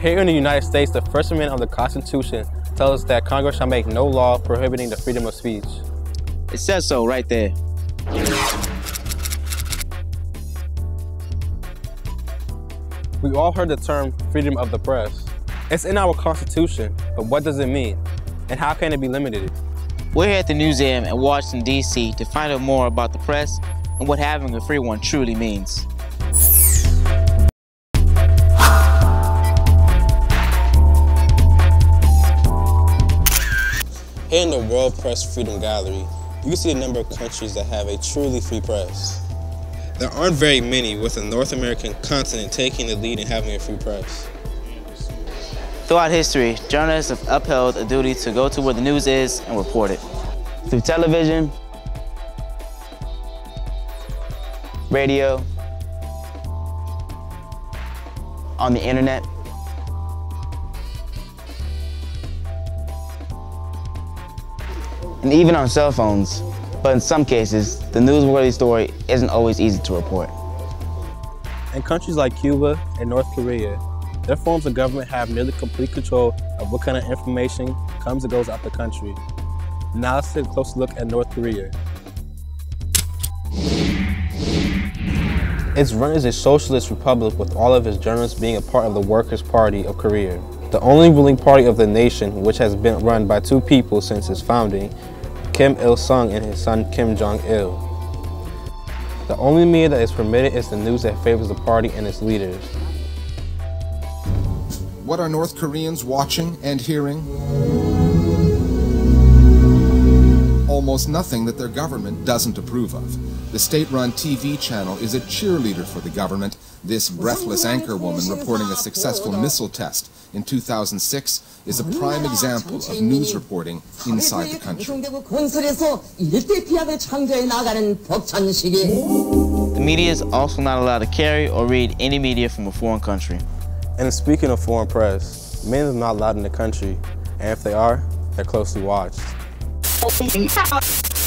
Here in the United States, the First Amendment of the Constitution tells us that Congress shall make no law prohibiting the freedom of speech. It says so right there. We all heard the term freedom of the press. It's in our Constitution, but what does it mean? And how can it be limited? We're here at the Newseum in Washington, D.C. to find out more about the press and what having a free one truly means. Here in the World Press Freedom Gallery, you can see a number of countries that have a truly free press. There aren't very many, with the North American continent taking the lead in having a free press. Throughout history, journalists have upheld a duty to go to where the news is and report it. Through television, radio, on the internet, and even on cell phones. But in some cases, the newsworthy story isn't always easy to report. In countries like Cuba and North Korea, their forms of government have nearly complete control of what kind of information comes and goes out the country. Now let's take a closer look at North Korea. It's run as a socialist republic, with all of its journalists being a part of the Workers' Party of Korea, the only ruling party of the nation, which has been run by two people since its founding, Kim Il-sung and his son Kim Jong-il. The only media that is permitted is the news that favors the party and its leaders. What are North Koreans watching and hearing? Almost nothing that their government doesn't approve of. The state-run TV channel is a cheerleader for the government. This breathless anchorwoman reporting a successful missile test in 2006 is a prime example of news reporting inside the country. The media is also not allowed to carry or read any media from a foreign country. And speaking of foreign press, men are not allowed in the country, and if they are, they're closely watched.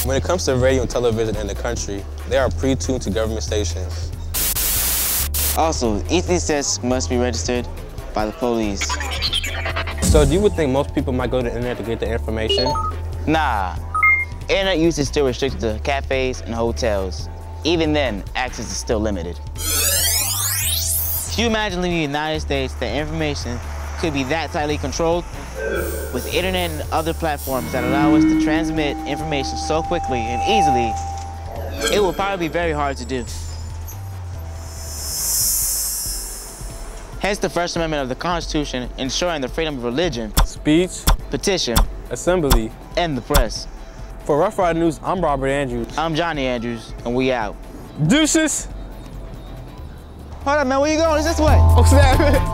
When it comes to radio and television in the country, they are pre-tuned to government stations. Also, each of these sets must be registered by the police. So you would think most people might go to the internet to get the information? Nah, internet use is still restricted to cafes and hotels. Even then, access is still limited. Can you imagine living in the United States that information could be that tightly controlled? With the internet and other platforms that allow us to transmit information so quickly and easily, it will probably be very hard to do. Hence the First Amendment of the Constitution ensuring the freedom of religion, speech, petition, assembly, and the press. For Rough Rider News, I'm Robert Andrews. I'm Johnny Andrews, and we out. Deuces! Hold up, man, where you going? Is this way? Oh, snap.